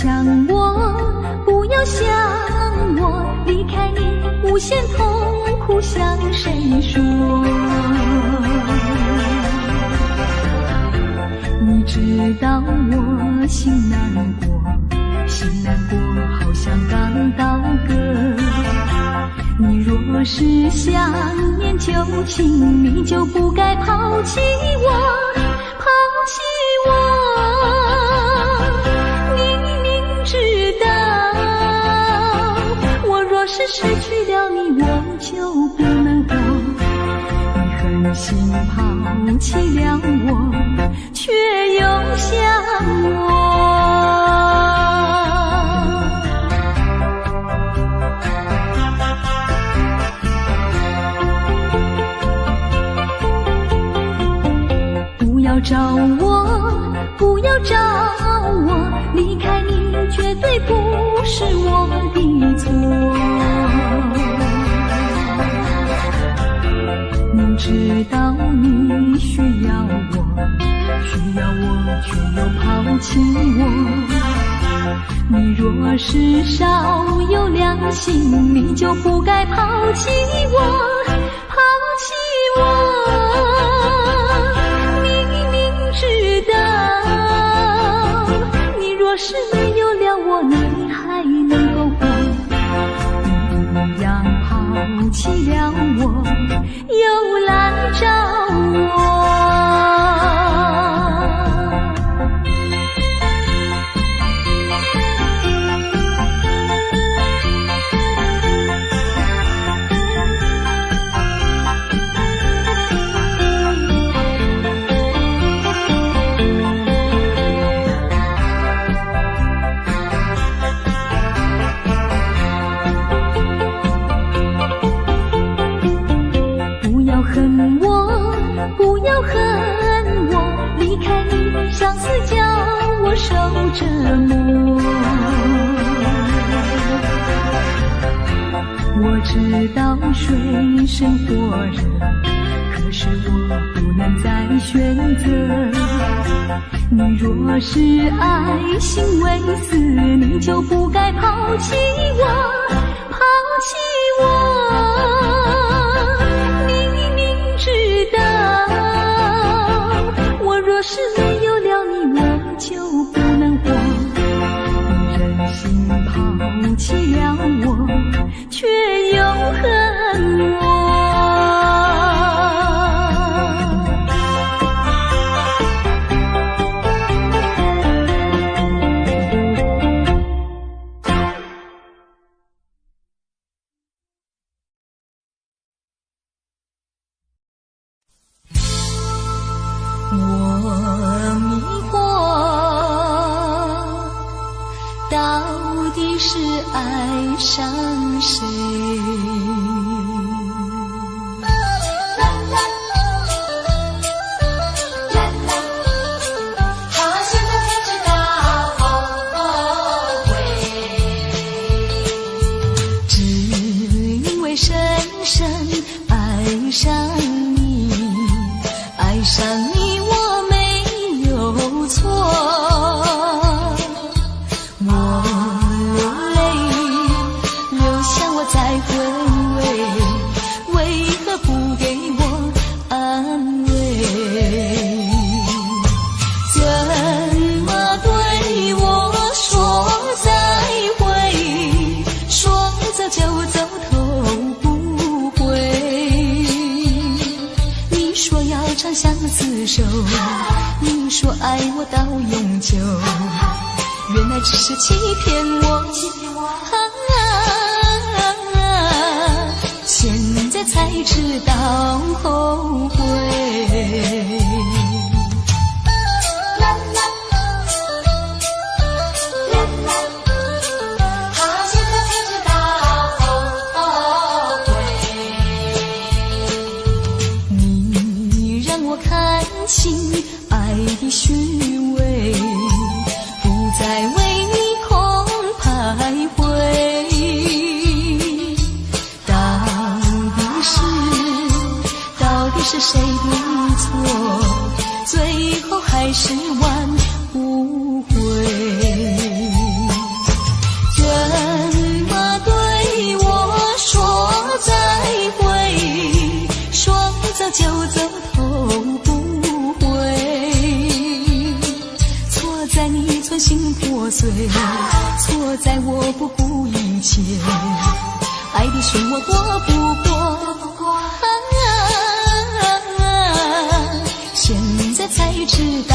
想我，不要想我，离开你无限痛苦向谁说？你知道我心难过，心难过好像刚到歌。你若是想念旧情，你就不该抛弃我，抛弃我。你明知道我若是失去了你，我就不能活。你狠心抛弃了我，却又想我。不要找我，不要找我，离开你绝对不是我的错。明知道你需要我，需要我却又抛弃我。你若是少有良心，你就不该抛弃我，抛弃我。知道你若是没有了我，你还能够活。你一样抛弃了我，又来找我。不要恨我，离开你相思叫我受折磨。我知道水深火热，可是我不能再选择。你若是爱心未死，你就不该抛弃我，抛弃我。若是没有了你，我就不能活。你忍心抛弃了我，却又恨我。是爱上谁？好像昨天知道后悔，只因为深深爱上你，爱上你我没有错。相厮守，你说爱我到永久，原来只是欺骗我，现在才知道后悔。爱的虚伪，不再为你空徘徊。到底是谁的错？最后还是挽不回。碎，错在我不顾一切，爱的漩涡过不过，现在才知道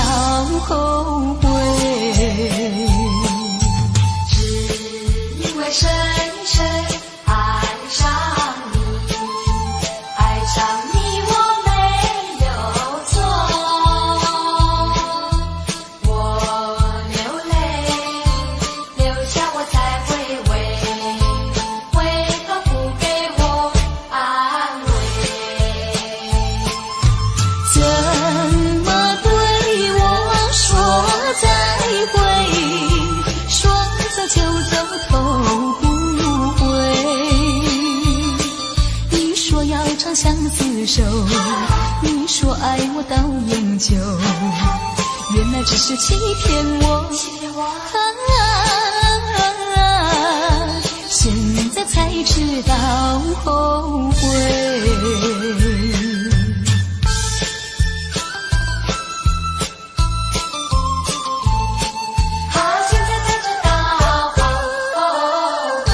后悔，只因为深深爱上你，爱上你我没有错，我流泪，流下我才回味，为何不给我安慰？怎么对我说再会？说走就走，头不回。你说要长相厮守，你说爱我到永久，原来只是欺骗我。现在才知道后悔。现在才知道后悔。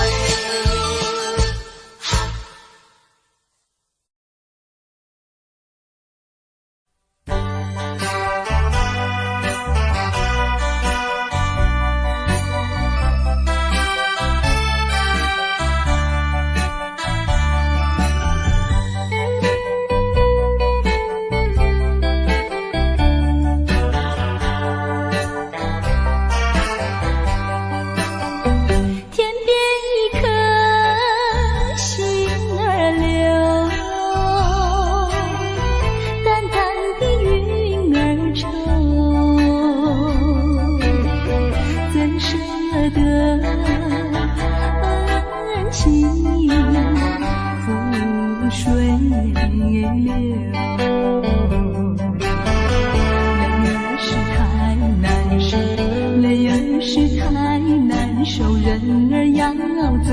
天边一颗星儿流，淡淡的云儿愁，怎舍得恩情覆水流？泪儿是太难受，人儿要走，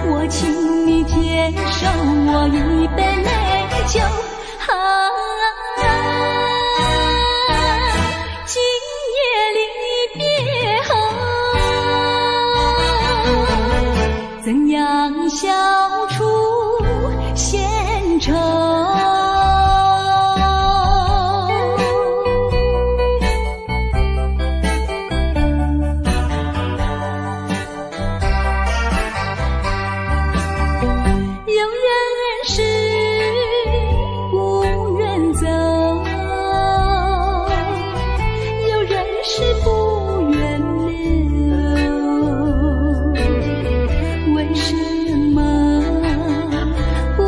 我请你接受我一杯美酒。今夜离别后，怎样消除闲愁？有人是不愿走，有人是不愿留，为什么不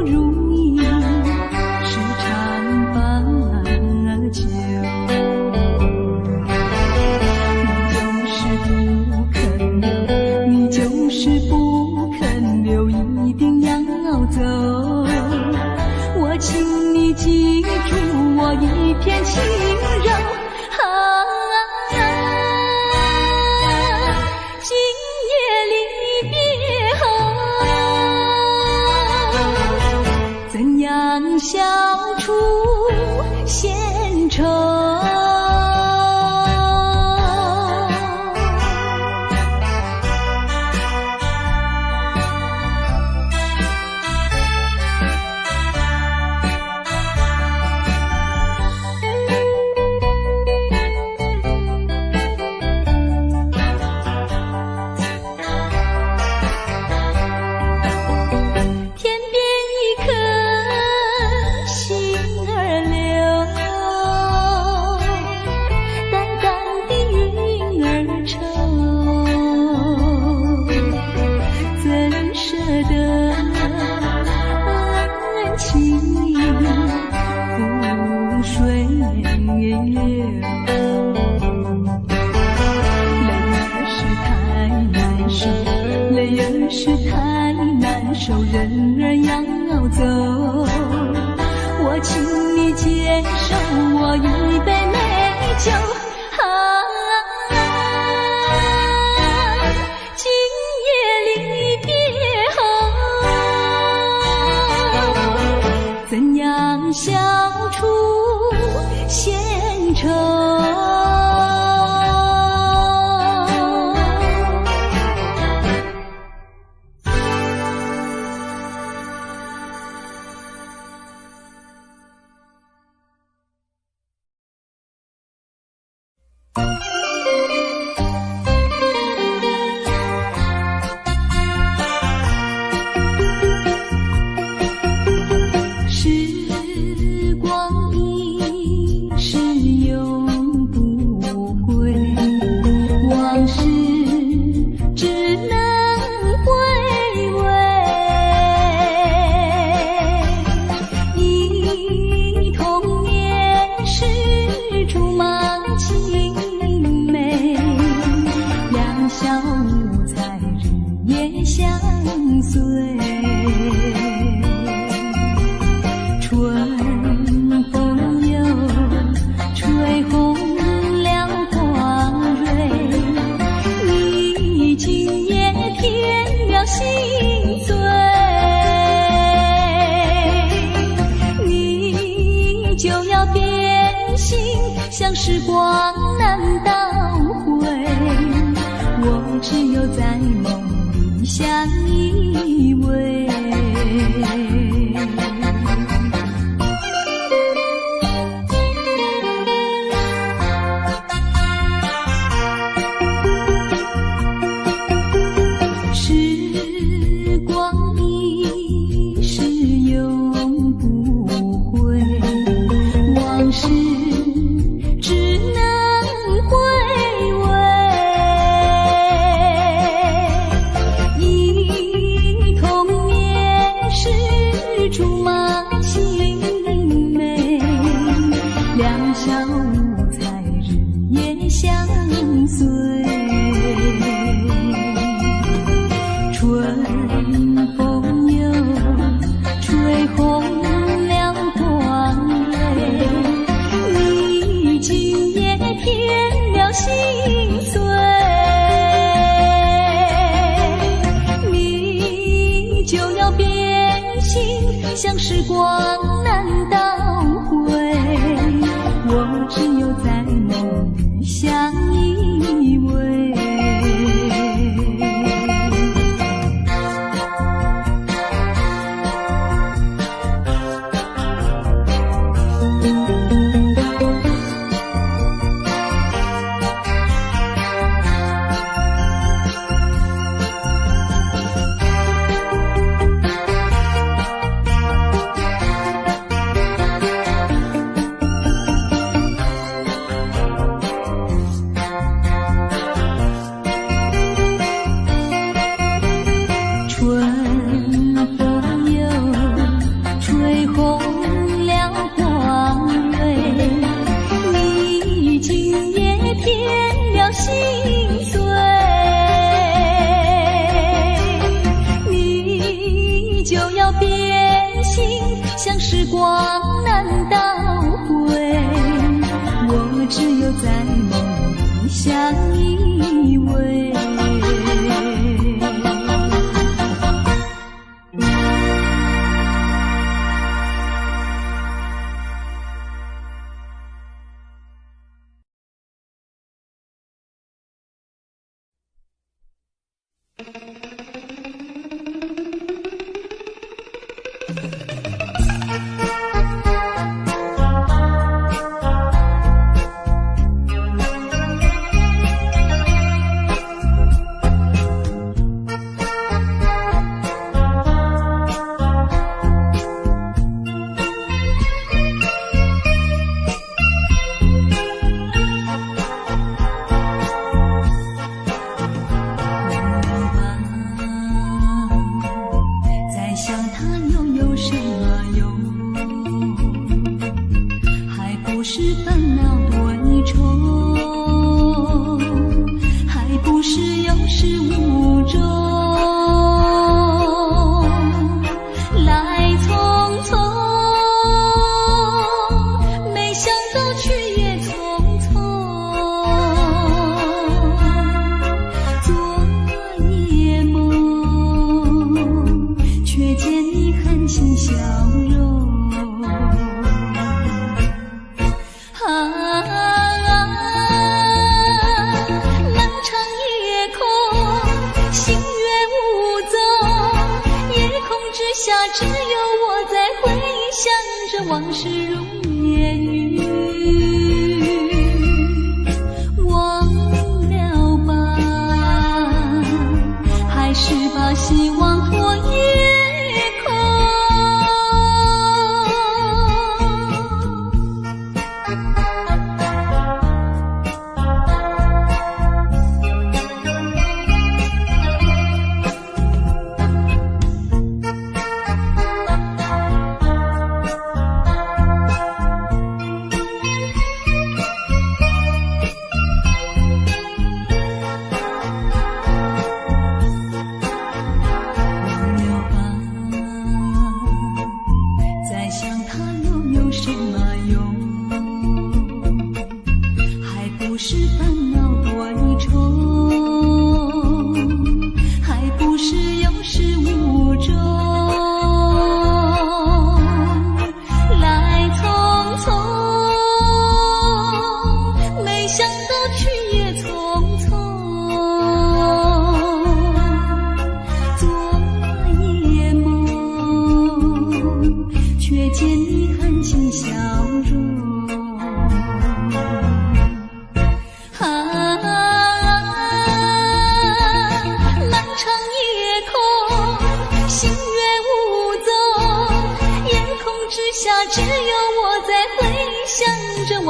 如意时常把酒？你就是不肯留，一定要走。我请你记住我一片轻柔。今夜离别后，怎样消除闲愁？天边一颗星儿流，淡淡的云儿愁，怎舍得恩情覆水流？泪儿是太难受，人儿要走，我请你接受我一杯美酒。今夜离别后，怎样消除闲愁？小无猜，日夜相随。春风又吹红了花蕊，你今夜添了心醉，你就要变心，像时光难倒回，我只有在梦里相依偎。时光一逝永不回，往事只能回味，忆童年时竹马青梅，两小无猜，日夜相随。春风又吹红了花蕊，你今夜添了心碎，你就要变心，像时光难倒回，我只有在梦里相依偎。春风又吹红了花蕊，你今夜添了心碎，你就要变心，像时光难倒回，我只有在梦里相依偎。往事如烟雨，忘了吧，还是把希望托夜空。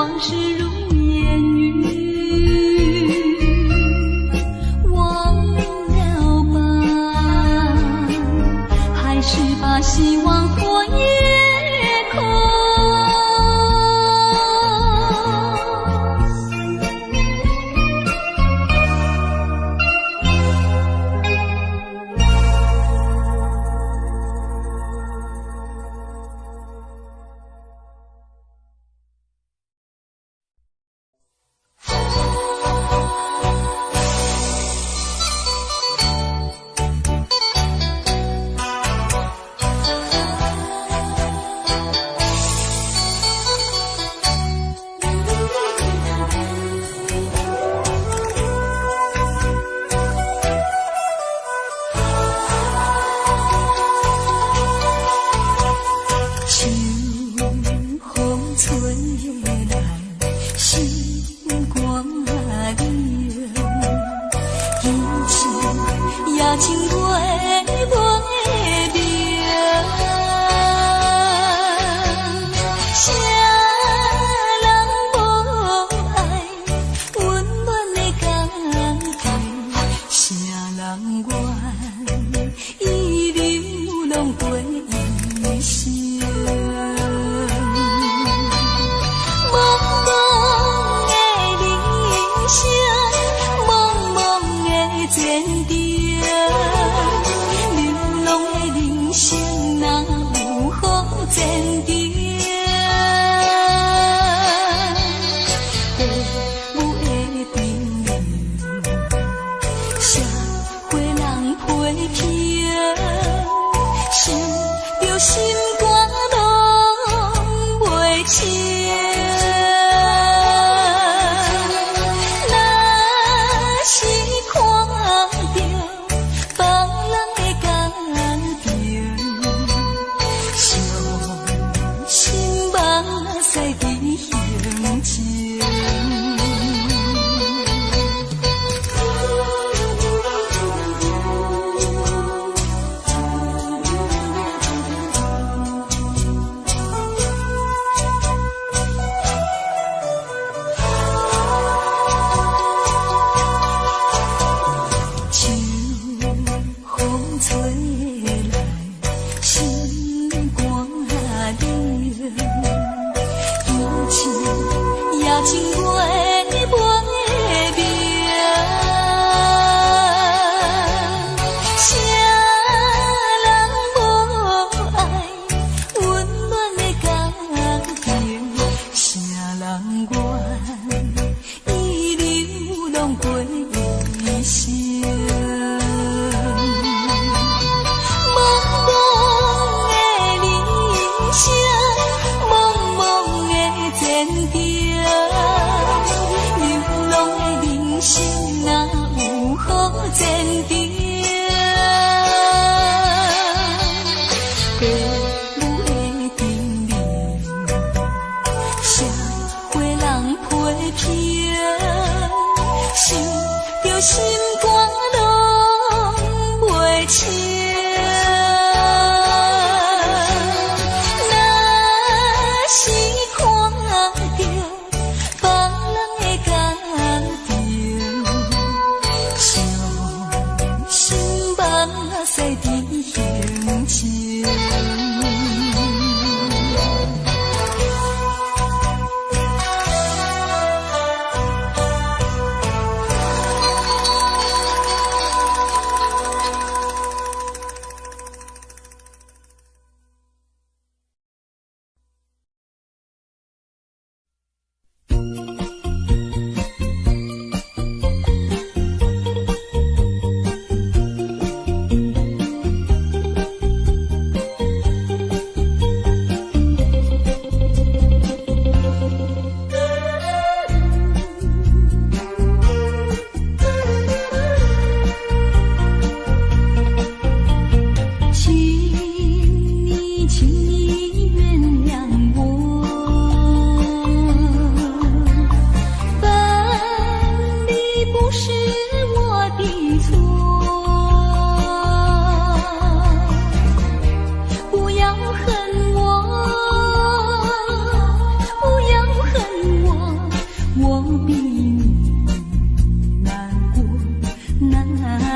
往事如烟云，忘了吧，还是把希望托夜空。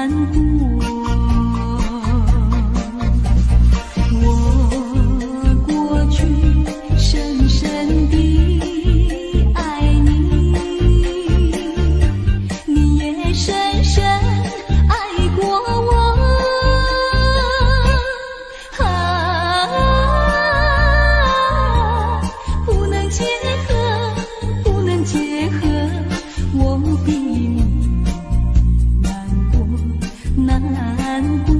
难过。我过去深深地爱你，你也深深爱过我。不能结合，不能结合，我比你难过，难过。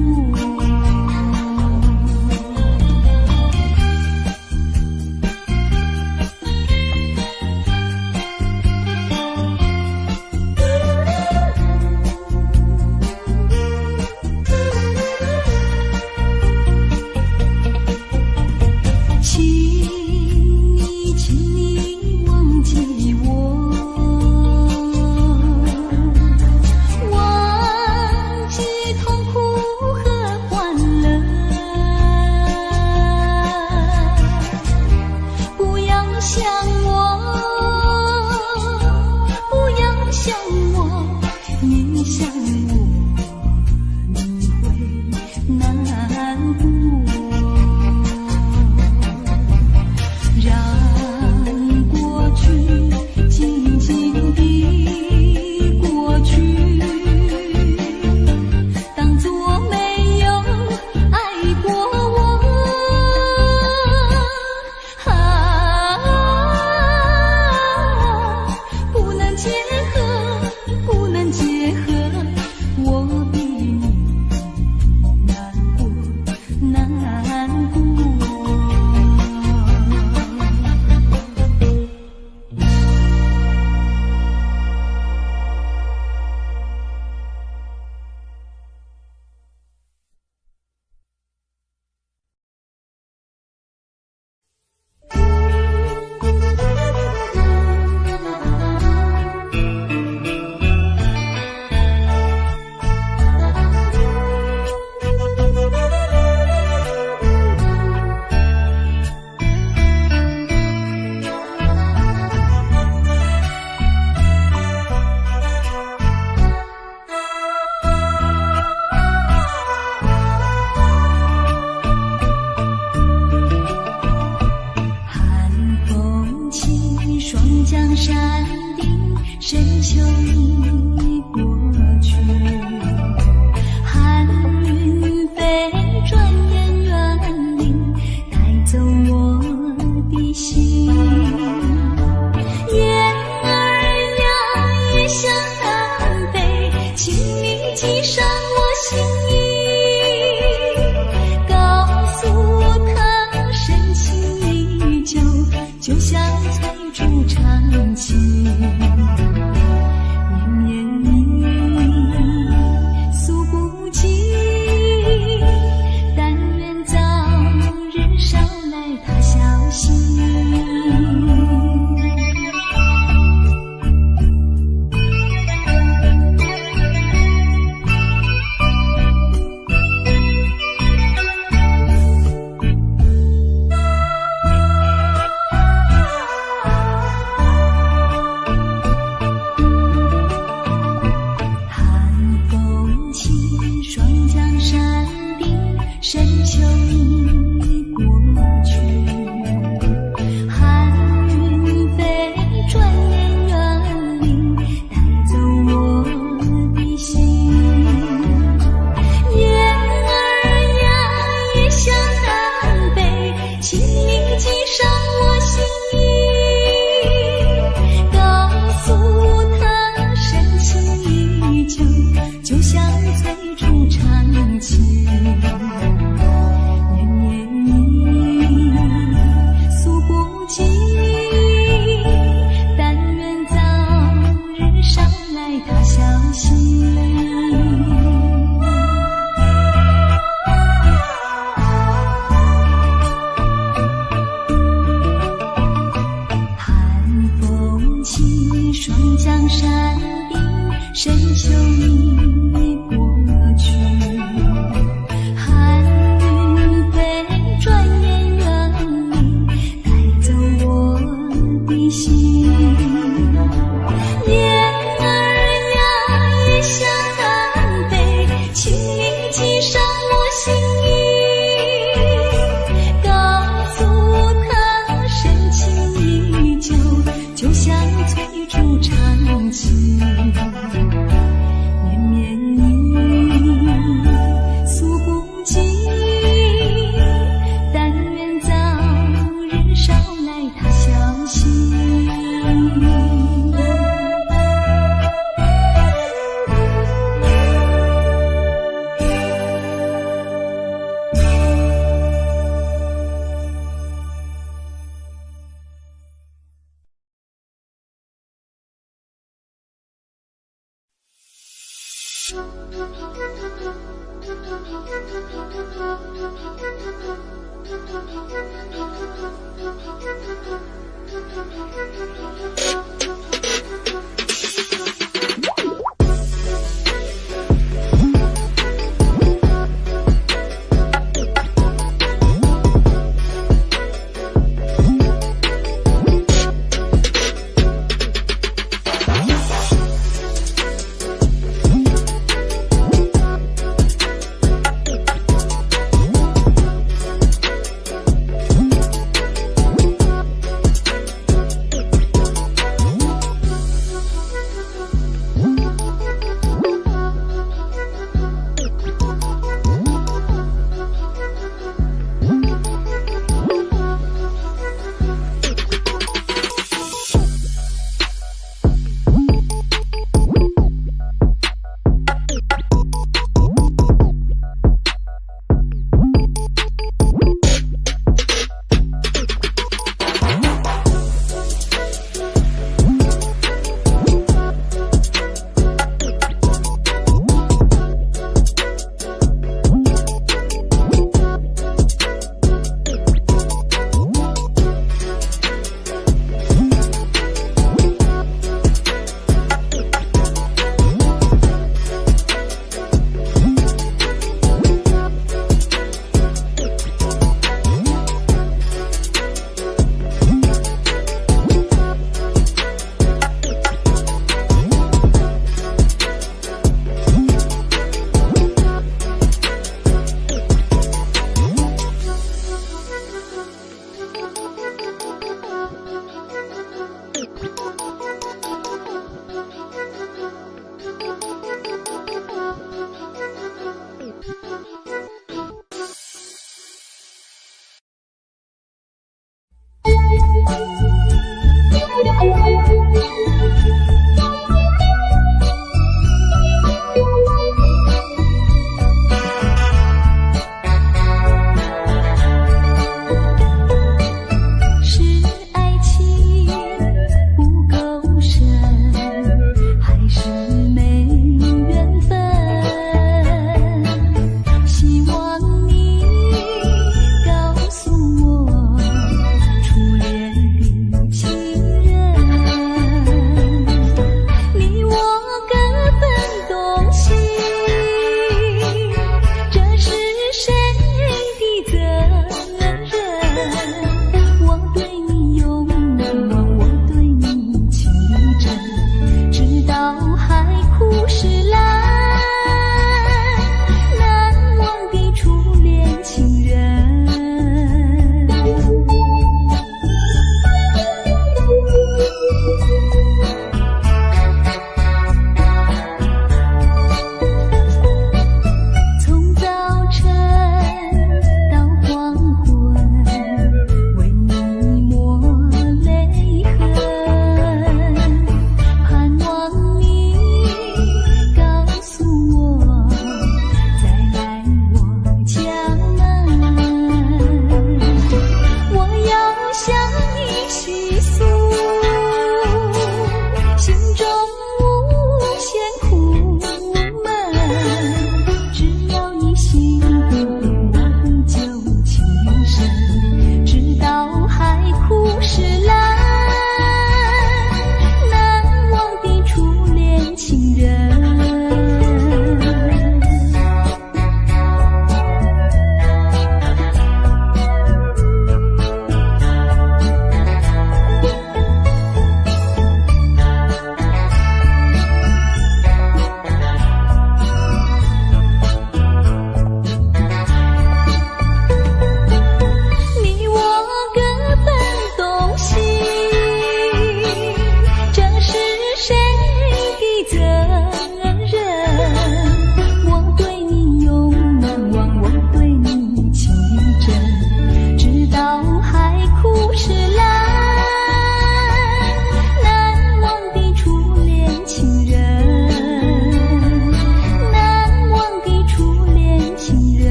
请你忘记我，忘记痛苦和欢乐，不要想我，不要想我，你想我，你会难过。让过去静静地过去，当作没有爱过我。不能结合，不能结合，我比你难过，难过。双江山顶，深秋已过去，寒云飞，转眼远离，带走我的心。雁儿呀，也向南飞，请你记上我心意，告诉他深情依旧，就像翠竹长青。绵绵蜜诉不尽，但愿早日捎来他消息。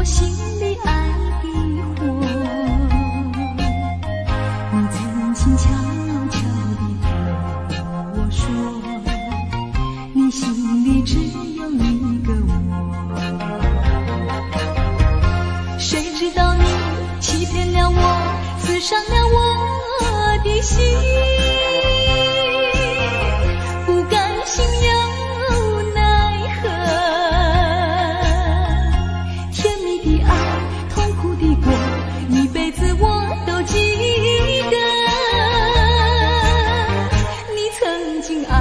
我心里爱的火。你曾经悄悄地对我说，你心里只有一个我。谁知道你欺骗了我，刺伤了我的心，不甘心又奈何，甜蜜的爱，痛苦的过，一辈子我都记得。你曾经爱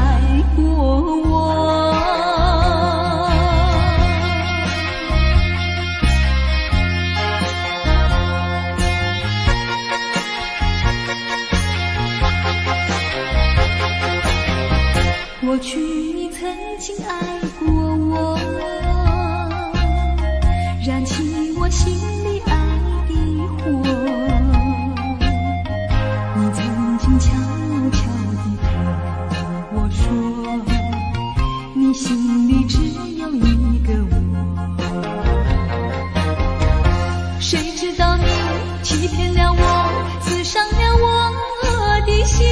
过我。过去你曾经爱过我，燃起我心里爱的火。你曾经悄悄地对我说，你心里只有一个我。谁知道你欺骗了我，刺伤了我的心，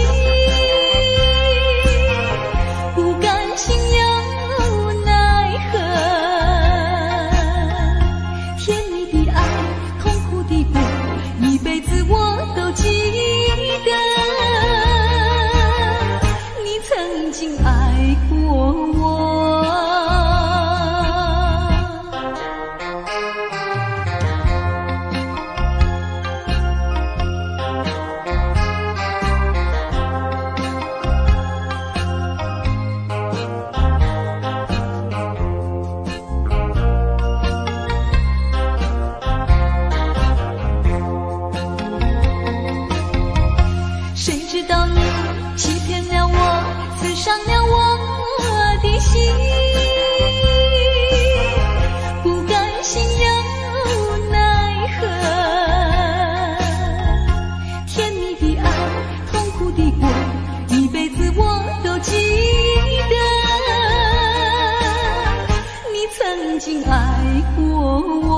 曾经爱过我。谁知道你欺骗了我，刺伤了我的心，不甘心又奈何，甜蜜的爱，痛苦的过，一辈子我都记得。你曾经爱过我。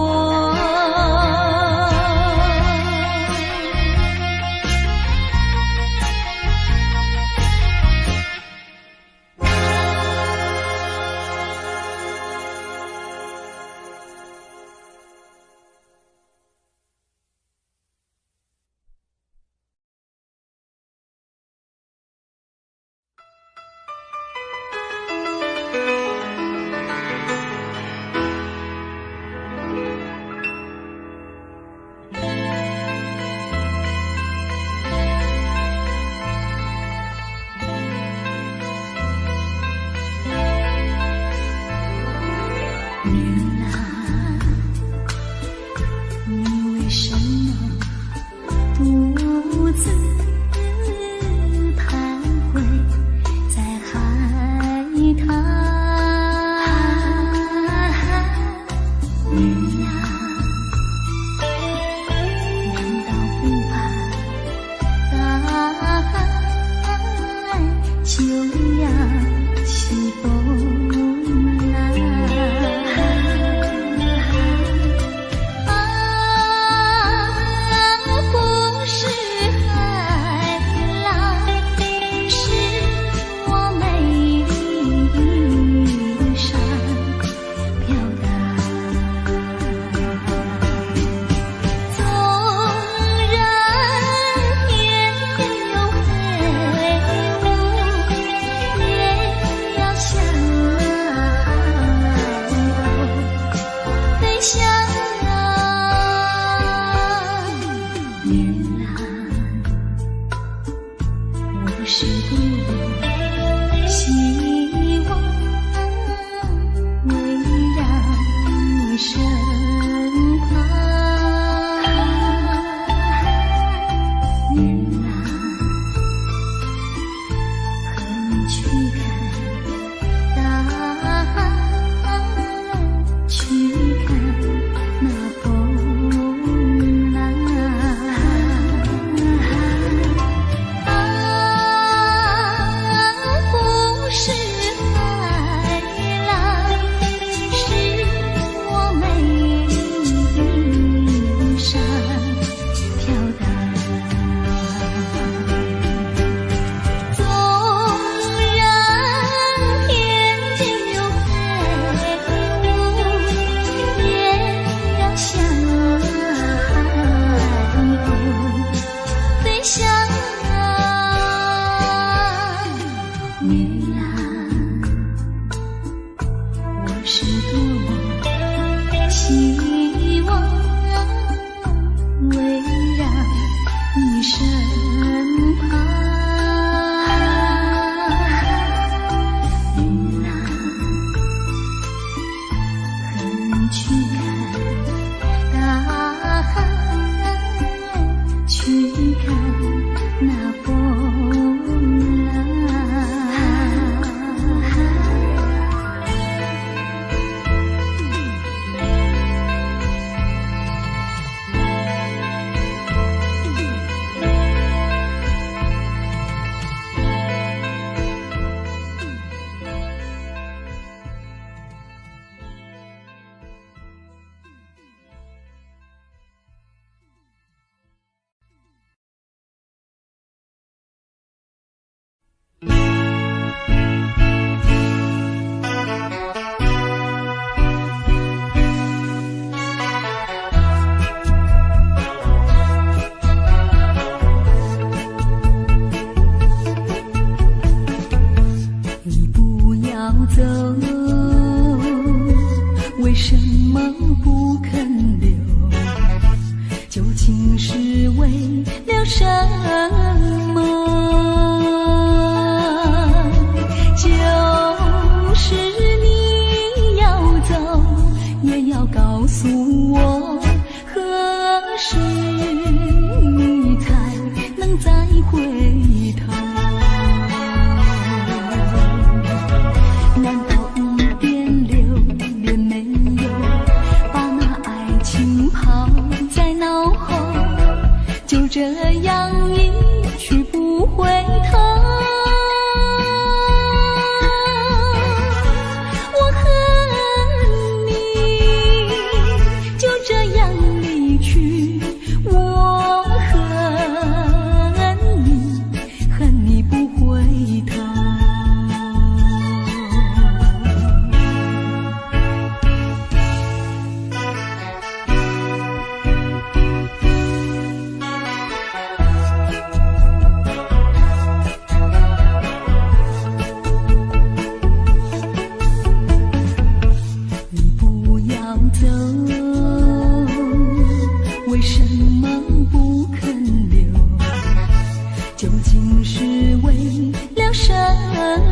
是海浪，其实我没希望围绕你身旁。云啊，横去看大海，去看那风浪。你不要走，为什么不肯留？究竟是为了什么？就是你要走，也要告诉我，何时你才能再回头？难道一点留恋没有，把那爱情抛在脑后，就这样一去不回头？我恨你就这样离去，我恨你不回头。走，为什么不肯留？究竟是为了什么？